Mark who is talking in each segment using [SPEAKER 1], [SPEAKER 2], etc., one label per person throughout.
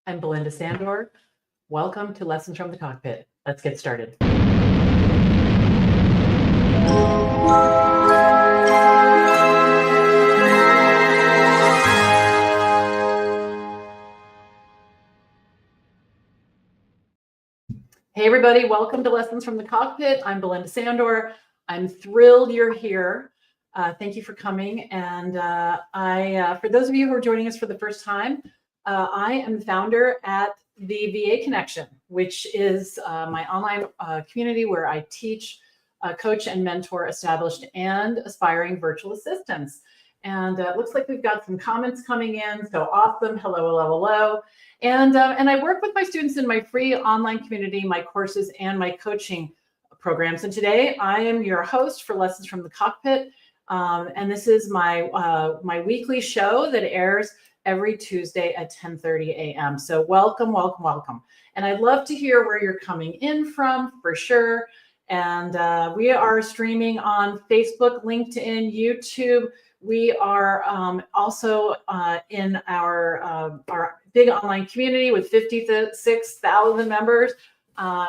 [SPEAKER 1] I'm Belinda Sandor. Welcome to Lessons from the Cockpit. Let's get started. Hey everybody, welcome to Lessons from the Cockpit. I'm Belinda Sandor. I'm thrilled you're here. Thank you for coming. And for those of you who are joining us for the first time, I am the founder at the VA Connection, which is my online community where I teach, coach, and mentor established and aspiring virtual assistants. And it looks like we've got some comments coming in. So awesome. Hello, hello, hello. And I work with my students in my free online community, my courses, and my coaching programs. And today I am your host for Lessons from the Cockpit. And this is my weekly show that airs every Tuesday at 10:30 a.m. So welcome, welcome, welcome. And I'd love to hear where you're coming in from for sure. And we are streaming on Facebook, LinkedIn, YouTube. We are also in our big online community with 56,000 members. So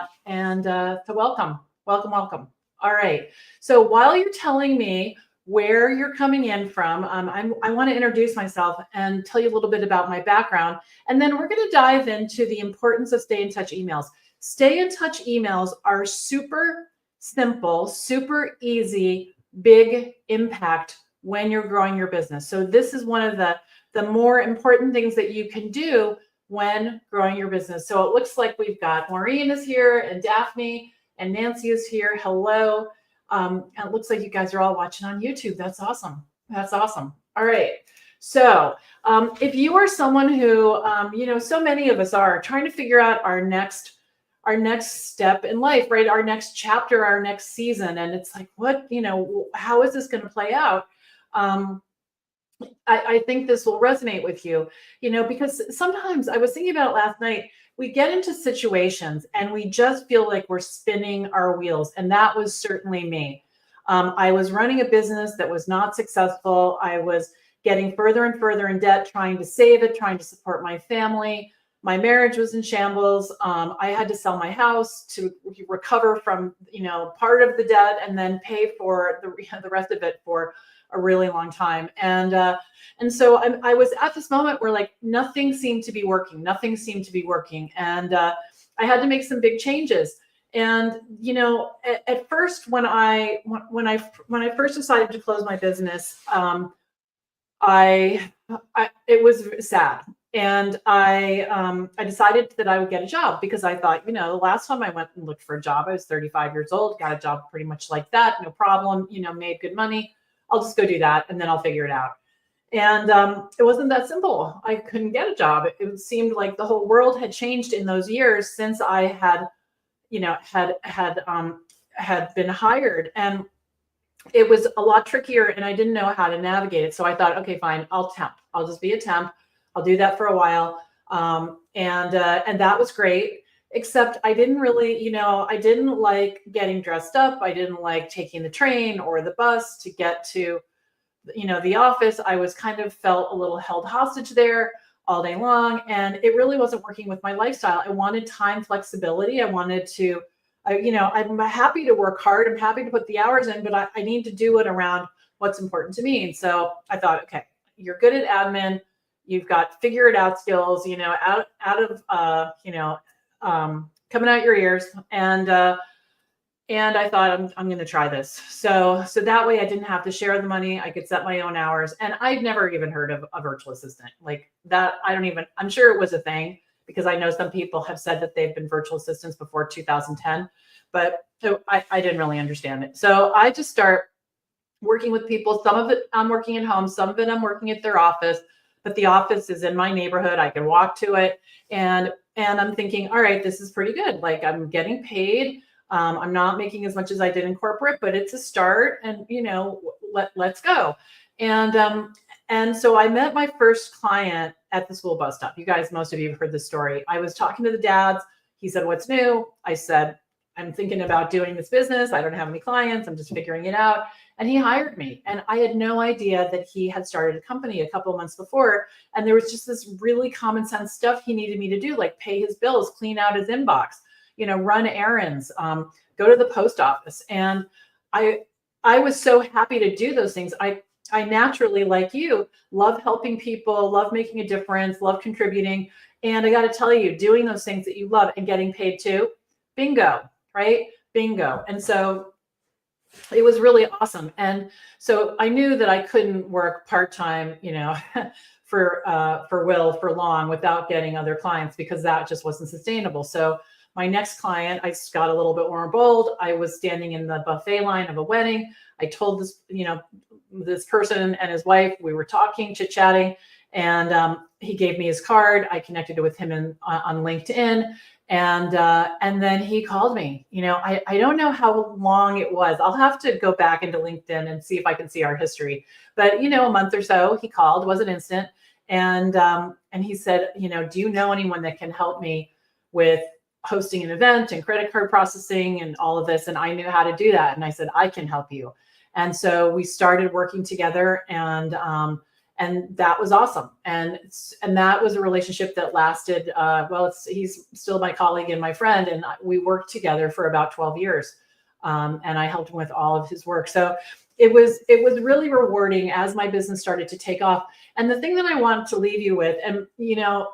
[SPEAKER 1] welcome, welcome, welcome. All right. So while you're telling me where you're coming in from, I want to introduce myself and tell you a little bit about my background. And then we're going to dive into the importance of stay in touch emails. Stay in touch emails are super simple, super easy, big impact when you're growing your business. So this is one of the more important things that you can do when growing your business. So it looks like we've got Maureen is here and Daphne and Nancy is here. Hello. And it looks like you guys are all watching on YouTube. That's awesome. That's awesome. All right. So if you are someone who, so many of us are trying to figure out our next step in life, right? Our next chapter, our next season. And it's like, how is this going to play out? I think this will resonate with you, because sometimes I was thinking about it last night. We get into situations and we just feel like we're spinning our wheels. And that was certainly me. I was running a business that was not successful. I was getting further and further in debt, trying to save it, trying to support my family. My marriage was in shambles. I had to sell my house to recover from, part of the debt and then pay for the rest of it for a really long time. And so I was at this moment where like nothing seemed to be working. Nothing seemed to be working. And I had to make some big changes. And, at first when I first decided to close my business, it was sad. And I decided that I would get a job because I thought, the last time I went and looked for a job, I was 35 years old, got a job pretty much like that, no problem, made good money. I'll just go do that and then I'll figure it out. And it wasn't that simple. I couldn't get a job. It seemed like the whole world had changed in those years since I had been hired. And it was a lot trickier and I didn't know how to navigate it. So I thought, okay, fine, I'll temp. I'll just be a temp. I'll do that for a while. And that was great. Except I didn't really, I didn't like getting dressed up. I didn't like taking the train or the bus to get to, the office. I was kind of felt a little held hostage there all day long. And it really wasn't working with my lifestyle. I wanted time flexibility. I wanted to, I'm happy to work hard. I'm happy to put the hours in, but I need to do it around what's important to me. And so I thought, okay, you're good at admin. You've got figure it out skills, out of, coming out your ears. And I thought I'm going to try this. So that way I didn't have to share the money. I could set my own hours. And I'd never even heard of a virtual assistant like that. I'm sure it was a thing because I know some people have said that they've been virtual assistants before 2010, but I didn't really understand it. So I just start working with people. Some of it I'm working at home. Some of it I'm working at their office, but the office is in my neighborhood. I can walk to it. And I'm thinking, all right, this is pretty good. Like I'm getting paid. I'm not making as much as I did in corporate, but it's a start and, let's go. And so I met my first client at the school bus stop. You guys, most of you have heard this story. I was talking to the dads. He said, what's new? I said, I'm thinking about doing this business. I don't have any clients. I'm just figuring it out. and he hired me. And I had no idea that he had started a company a couple of months before. And there was just this really common sense stuff he needed me to do, like pay his bills, clean out his inbox, run errands, go to the post office. And I was so happy to do those things. I naturally, like you, love helping people, love making a difference, love contributing. And I got to tell you, doing those things that you love and getting paid too, bingo, right? Bingo. And so it was really awesome. And so I knew that I couldn't work part-time, for Will for long without getting other clients, because that just wasn't sustainable. So my next client, I got a little bit more bold. I was standing in the buffet line of a wedding. I told this person and his wife, we were talking, chit-chatting, and he gave me his card. I connected with him on LinkedIn. And then he called me. I don't know how long it was. I'll have to go back into LinkedIn and see if I can see our history. But a month or so, he called. Wasn't instant. And he said, do you know anyone that can help me with hosting an event and credit card processing and all of this? And I knew how to do that. And I said, I can help you. And so we started working together, and that was awesome. And that was a relationship that lasted, he's still my colleague and my friend, and we worked together for about 12 years. And I helped him with all of his work. So it was really rewarding as my business started to take off. And the thing that I want to leave you with,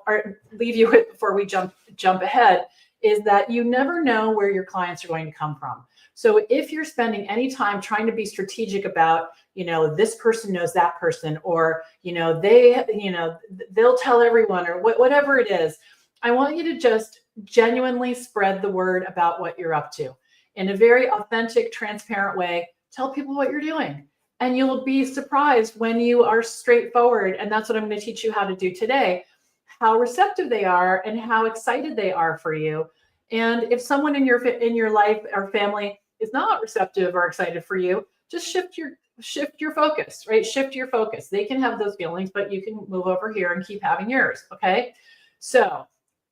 [SPEAKER 1] or leave you with before we jump ahead, is that you never know where your clients are going to come from. So if you're spending any time trying to be strategic about, this person knows that person, or, they'll tell everyone, or whatever it is, I want you to just genuinely spread the word about what you're up to in a very authentic, transparent way. Tell people what you're doing, and you'll be surprised when you are straightforward. And that's what I'm going to teach you how to do today, how receptive they are and how excited they are for you. And if someone in your life or family is not receptive or excited for you, just shift your focus, right? Shift your focus. They can have those feelings, but you can move over here and keep having yours. Okay. So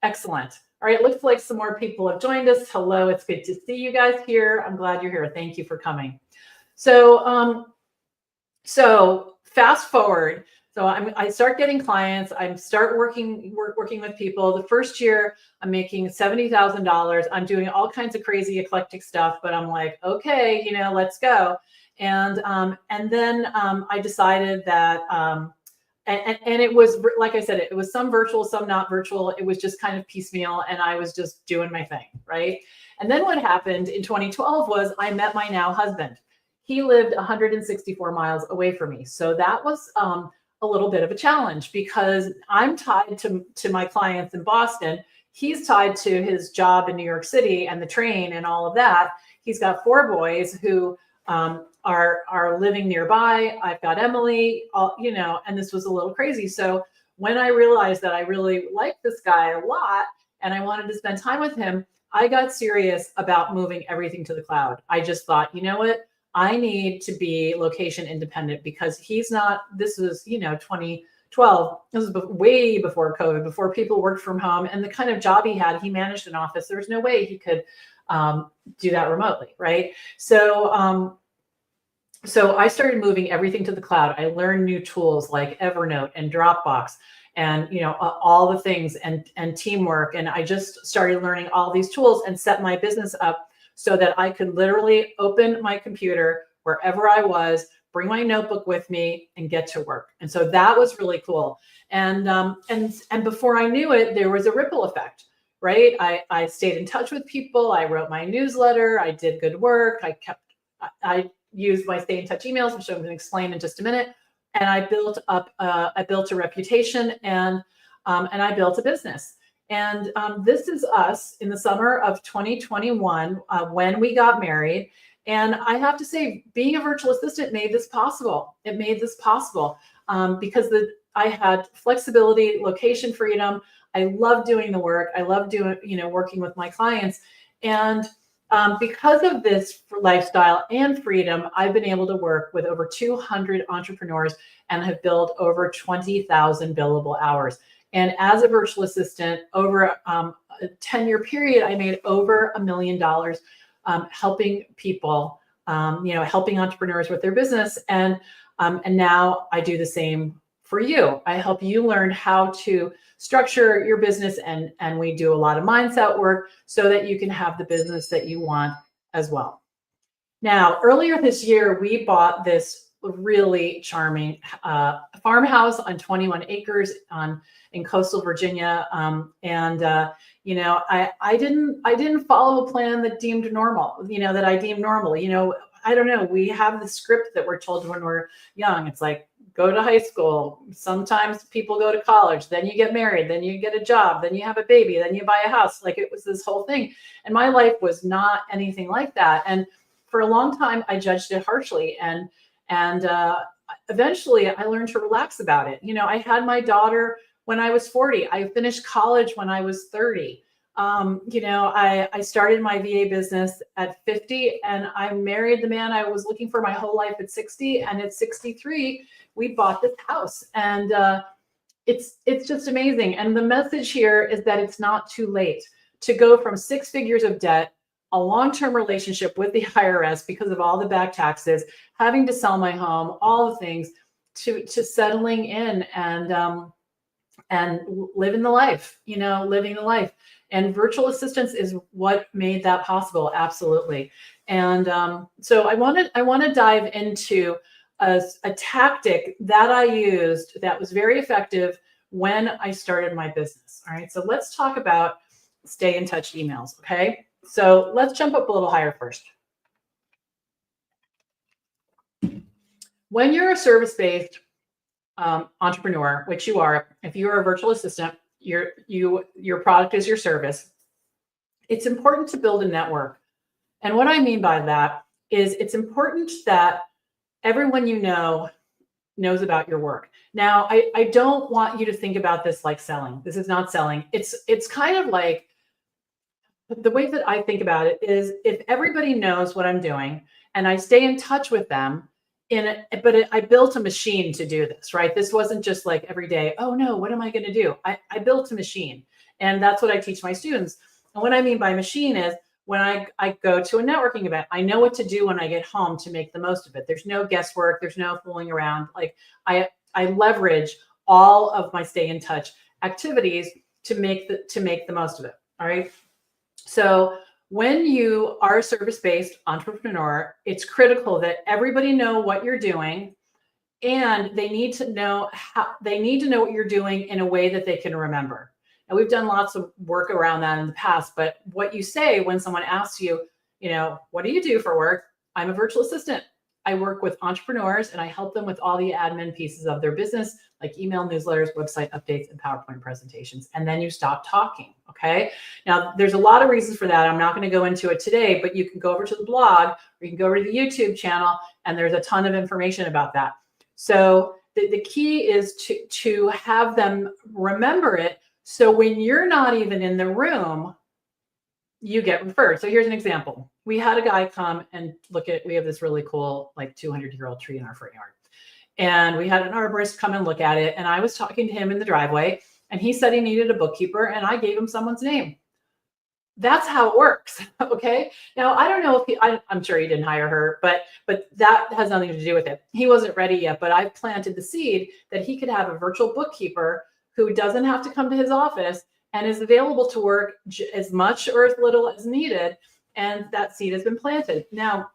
[SPEAKER 1] excellent. All right. It looks like some more people have joined us. Hello. It's good to see you guys here. I'm glad you're here. Thank you for coming. So, so fast forward. So I start getting clients. I start working with people. The first year, I'm making $70,000. I'm doing all kinds of crazy eclectic stuff, but I'm like, okay, let's go. And then I decided that, and it was, like I said, it was some virtual, some not virtual. It was just kind of piecemeal, and I was just doing my thing, right? And then what happened in 2012 was I met my now husband. He lived 164 miles away from me. So that was a little bit of a challenge, because I'm tied to my clients in Boston. He's tied to his job in New York City and the train and all of that. He's got 4 boys who are living nearby. I've got Emily, and this was a little crazy. So when I realized that I really liked this guy a lot and I wanted to spend time with him, I got serious about moving everything to the cloud. I just thought, you know what? I need to be location independent, because he's not, this was, 2012. This was way before COVID, before people worked from home, and the kind of job he had, he managed an office. There was no way he could do that remotely. Right. So, so I started moving everything to the cloud. I learned new tools like Evernote and Dropbox, and all the things, and teamwork. And I just started learning all these tools and set my business up so that I could literally open my computer wherever I was, bring my notebook with me, and get to work. And so that was really cool. And before I knew it, there was a ripple effect, right? I stayed in touch with people. I wrote my newsletter. I did good work. I used my stay in touch emails, which I'm going to explain in just a minute. And I built a reputation, and I built a business. And this is us in the summer of 2021 when we got married. And I have to say, being a virtual assistant made this possible. It made this possible because I had flexibility, location freedom. I love doing the work. I love doing, working with my clients. And because of this lifestyle and freedom, I've been able to work with over 200 entrepreneurs and have built over 20,000 billable hours. And as a virtual assistant, over a 10-year period, I made over $1 million helping people helping entrepreneurs with their business. And now I do the same for you. I help you learn how to structure your business, and we do a lot of mindset work so that you can have the business that you want as well. Now, earlier this year, we bought this really charming farmhouse on 21 acres in coastal Virginia. I didn't follow a plan that deemed normal, that I deemed normal. I don't know. We have the script that we're told when we're young. It's like, go to high school. Sometimes people go to college, then you get married, then you get a job, then you have a baby, then you buy a house. Like, it was this whole thing. And my life was not anything like that. And for a long time, I judged it harshly. And eventually I learned to relax about it. I had my daughter when I was 40. I finished college when I was 30. I started my VA business at 50, and I married the man I was looking for my whole life at 60. And at 63, we bought this house, and it's just amazing. And the message here is that it's not too late to go from 6 figures of debt, a long-term relationship with the IRS because of all the back taxes, having to sell my home, all the things, to settling in and living the life, living the life. And virtual assistants is what made that possible. Absolutely. And so I want to dive into a tactic that I used that was very effective when I started my business. All right. So let's talk about stay in touch emails. Okay. So let's jump up a little higher first. When you're a service-based entrepreneur, which you are, if you are a virtual assistant, your product is your service, it's important to build a network. And what I mean by that is it's important that everyone knows about your work. Now, I don't want you to think about this like selling. This is not selling. It's kind of like, the way that I think about it is, if everybody knows what I'm doing and I stay in touch with them, I built a machine to do this, right? This wasn't just like every day, oh no, what am I going to do? I built a machine, and that's what I teach my students. And what I mean by machine is, when I go to a networking event, I know what to do when I get home to make the most of it. There's no guesswork. There's no fooling around. Like, I leverage all of my stay in touch activities to make the most of it. All right. So when you are a service-based entrepreneur, it's critical that everybody know what you're doing, and they need to know what you're doing in a way that they can remember. And we've done lots of work around that in the past, but what you say when someone asks you, what do you do for work? I'm a virtual assistant. I work with entrepreneurs and I help them with all the admin pieces of their business, like email newsletters, website updates, and PowerPoint presentations. And then you stop talking. Okay. Now, there's a lot of reasons for that. I'm not going to go into it today, but you can go over to the blog, or you can go over to the YouTube channel, and there's a ton of information about that. So the key is to have them remember it. So when you're not even in the room, you get referred. So here's an example. We had a guy come and we have this really cool, like 200-year-old tree in our front yard. And we had an arborist come and look at it. And I was talking to him in the driveway, and he said he needed a bookkeeper, and I gave him someone's name. That's how it works. Okay. Now, I don't know if I'm sure he didn't hire her, but that has nothing to do with it. He wasn't ready yet, but I planted the seed that he could have a virtual bookkeeper who doesn't have to come to his office and is available to work as much or as little as needed. And that seed has been planted. Now,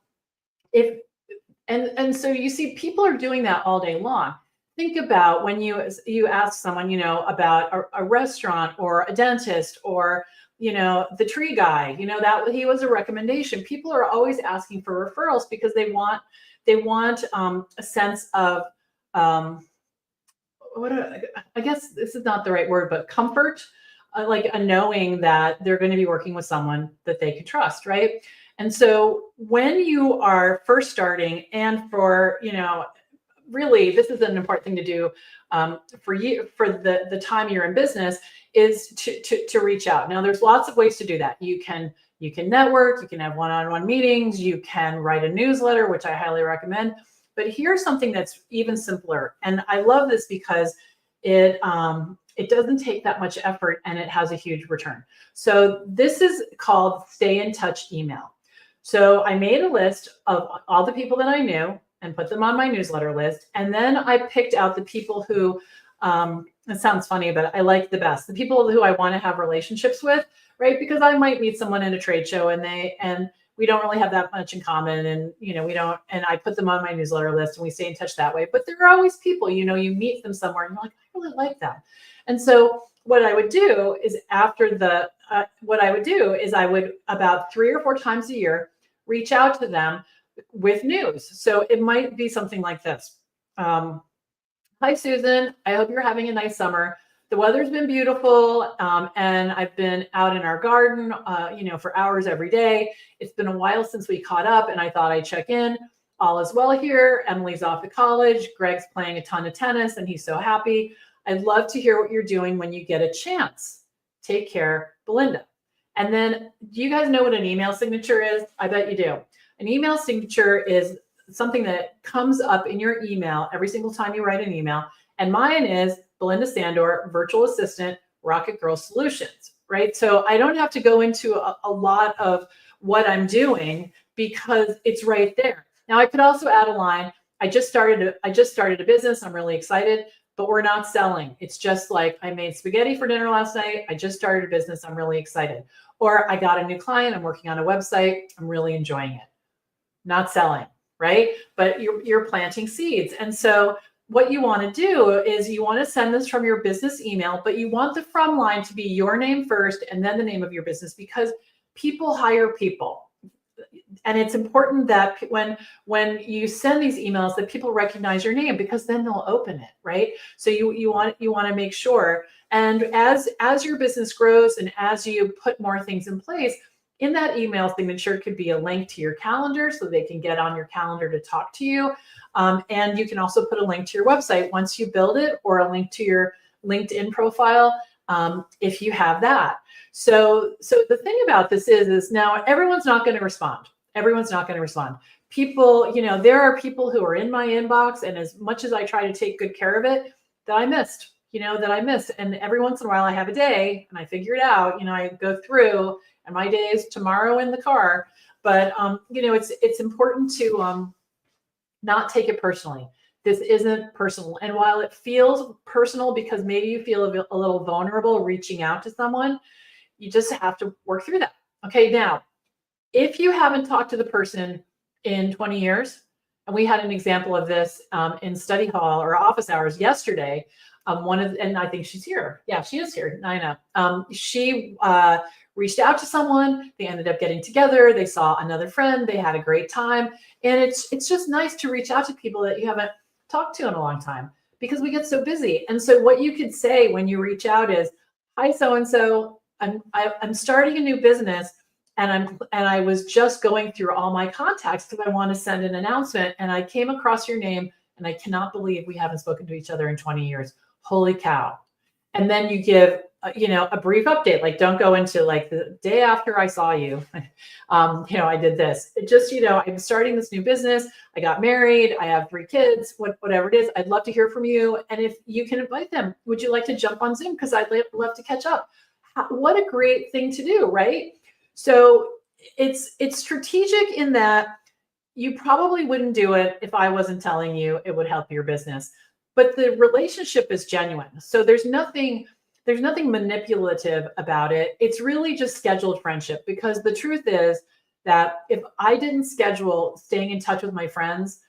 [SPEAKER 1] so you see, people are doing that all day long. Think about when you ask someone, about a restaurant or a dentist or, the tree guy, that he was a recommendation. People are always asking for referrals because they want a sense of, I guess this is not the right word, but comfort, like a knowing that they're going to be working with someone that they can trust, right? And so when you are first starting, and for, really, this is an important thing to do for you, for the time you're in business, is to reach out. Now, there's lots of ways to do that. You can network, you can have one-on-one meetings, you can write a newsletter, which I highly recommend. But here's something that's even simpler. And I love this because it doesn't take that much effort and it has a huge return. So this is called stay in touch email. So I made a list of all the people that I knew and put them on my newsletter list. And then I picked out the people who, it sounds funny, but I like the best, the people who I want to have relationships with, right? Because I might meet someone at a trade show and we don't really have that much in common. And, we don't, and I put them on my newsletter list and we stay in touch that way. But there are always people, you meet them somewhere and you're like, I really like them. And so what I would do is I would about 3 or 4 times a year, reach out to them with news. So it might be something like this. Hi, Susan. I hope you're having a nice summer. The weather's been beautiful, and I've been out in our garden, for hours every day. It's been a while since we caught up, and I thought I'd check in. All is well here. Emily's off to college. Greg's playing a ton of tennis, and he's so happy. I'd love to hear what you're doing when you get a chance. Take care, Belinda. And then, do you guys know what an email signature is? I bet you do. An email signature is something that comes up in your email every single time you write an email. And mine is Belinda Sandor, virtual assistant, Rocket Girl Solutions, right? So I don't have to go into a lot of what I'm doing because it's right there. Now I could also add a line. I just started a business. I'm really excited, but we're not selling. It's just like, I made spaghetti for dinner last night. I just started a business. I'm really excited. Or I got a new client. I'm working on a website. I'm really enjoying it. Not selling, right? But you're planting seeds. And so what you want to do is you want to send this from your business email, but you want the from line to be your name first and then the name of your business, because people hire people. And it's important that when you send these emails that people recognize your name, because then they'll open it, right? So you want to make sure. And as your business grows and as you put more things in place, in that email signature could be a link to your calendar so they can get on your calendar to talk to you. And you can also put a link to your website once you build it, or a link to your LinkedIn profile if you have that. So the thing about this is now everyone's not going to respond. Everyone's not going to respond. People, there are people who are in my inbox, and as much as I try to take good care of it, that I missed. And every once in a while I have a day and I figure it out. I go through, and my day is tomorrow in the car. But it's important to not take it personally. This isn't personal. And while it feels personal because maybe you feel a little vulnerable reaching out to someone, you just have to work through that. Okay, now, if you haven't talked to the person in 20 years, and we had an example of this in study hall or office hours yesterday, and I think she's here. Yeah, she is here, Nina. She reached out to someone. They ended up getting together. They saw another friend. They had a great time. And it's just nice to reach out to people that you haven't talked to in a long time, because we get so busy. And so what you could say when you reach out is, hi, so-and-so, I'm starting a new business, and I was just going through all my contacts because I want to send an announcement, and I came across your name, and I cannot believe we haven't spoken to each other in 20 years. Holy cow. And then you give a brief update. Like, don't go into like the day after I saw you, I did this. It just, I'm starting this new business. I got married. I have 3 kids, whatever it is. I'd love to hear from you. And if you can invite them, would you like to jump on Zoom? Because I'd love to catch up. What a great thing to do, right? So it's strategic in that you probably wouldn't do it if I wasn't telling you it would help your business. But the relationship is genuine. So there's nothing manipulative about it. It's really just scheduled friendship, because the truth is that if I didn't schedule staying in touch with my friends,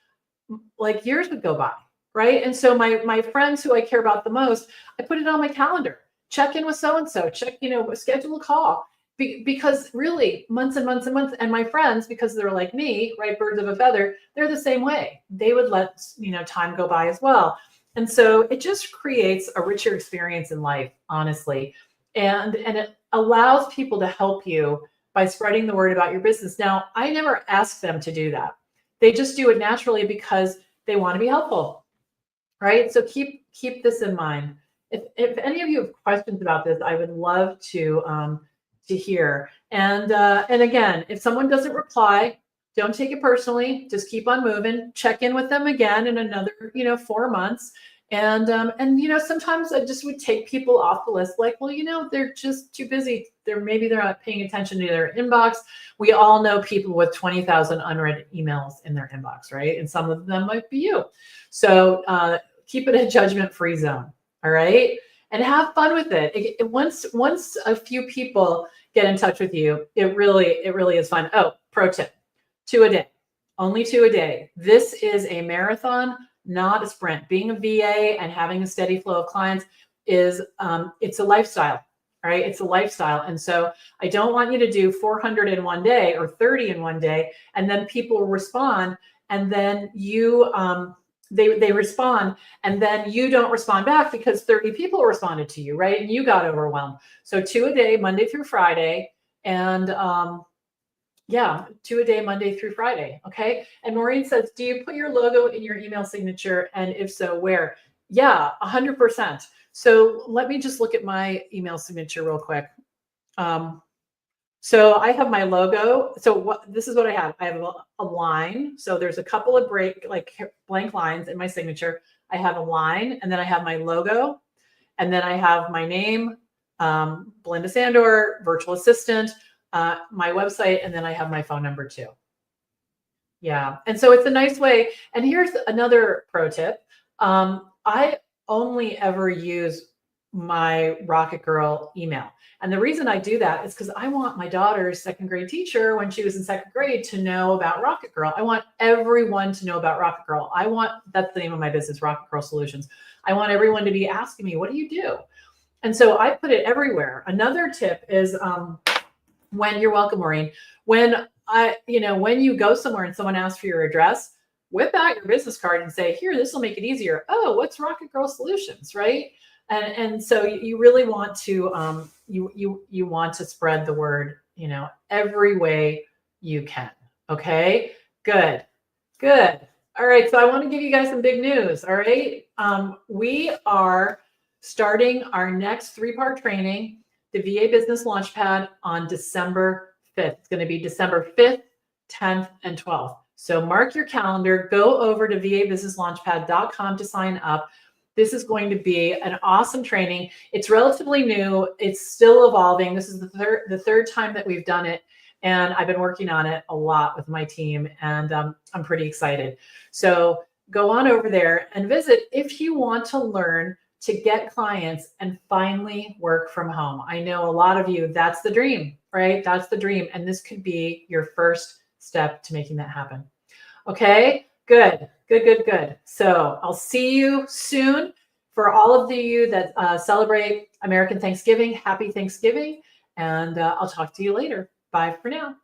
[SPEAKER 1] like, years would go by, right? And so my friends who I care about the most, I put it on my calendar. Check in with so-and-so, schedule a call. Because really, months and months and months, and my friends, because they're like me, right, birds of a feather, they're the same way. They would let time go by as well. And so it just creates a richer experience in life, honestly. And it allows people to help you by spreading the word about your business. Now, I never ask them to do that. They just do it naturally because they want to be helpful, right? So keep this in mind. If any of you have questions about this, I would love to hear. And again, if someone doesn't reply, don't take it personally. Just keep on moving. Check in with them again in another 4 months. And sometimes I just would take people off the list, like, well, they're just too busy. Maybe they're not paying attention to their inbox. We all know people with 20,000 unread emails in their inbox, right? And some of them might be you. So keep it a judgment-free zone, all right? And have fun with it. Once a few people get in touch with you, it really is fun. Oh, pro tip: 2 a day, only 2 a day. This is a marathon, not a sprint. Being a VA and having a steady flow of clients is it's a lifestyle, right? It's a lifestyle. And so I don't want you to do 400 in one day or 30 in one day, and then people respond, and then you they respond, and then you don't respond back because 30 people responded to you, right? And you got overwhelmed. So 2 a day, Monday through Friday, and 2 a day, Monday through Friday. Okay. And Maureen says, do you put your logo in your email signature? And if so, where? Yeah, 100%. So let me just look at my email signature real quick. So I have my logo. So this is what I have. I have a line. So there's a couple of blank lines in my signature. I have a line, and then I have my logo, and then I have my name, Belinda Sandor, virtual assistant, my website, and then I have my phone number too. Yeah. And so it's a nice way. And here's another pro tip. I only ever use my Rocket Girl email. And the reason I do that is because I want my daughter's second grade teacher, when she was in second grade, to know about Rocket Girl. I want everyone to know about Rocket Girl. That's the name of my business, Rocket Girl Solutions. I want everyone to be asking me, what do you do? And so I put it everywhere. Another tip is you're welcome, Maureen. When you go somewhere and someone asks for your address, whip out your business card and say, here, this will make it easier. Oh, what's Rocket Girl Solutions, right? And so you really want to you want to spread the word, every way you can. Okay, good. All right, so I want to give you guys some big news. All right, we are starting our next 3-part training, the VA Business Launchpad, on December 5th. It's going to be December 5th, 10th, and 12th. So mark your calendar. Go over to vabusinesslaunchpad.com to sign up. This is going to be an awesome training. It's relatively new. It's still evolving. This is the third time that we've done it, and I've been working on it a lot with my team, and I'm pretty excited. So go on over there and visit if you want to learn to get clients and finally work from home. I know a lot of you, that's the dream, right? That's the dream. And this could be your first step to making that happen. Okay, good. So I'll see you soon. For all of you that celebrate American Thanksgiving, happy Thanksgiving. And I'll talk to you later. Bye for now.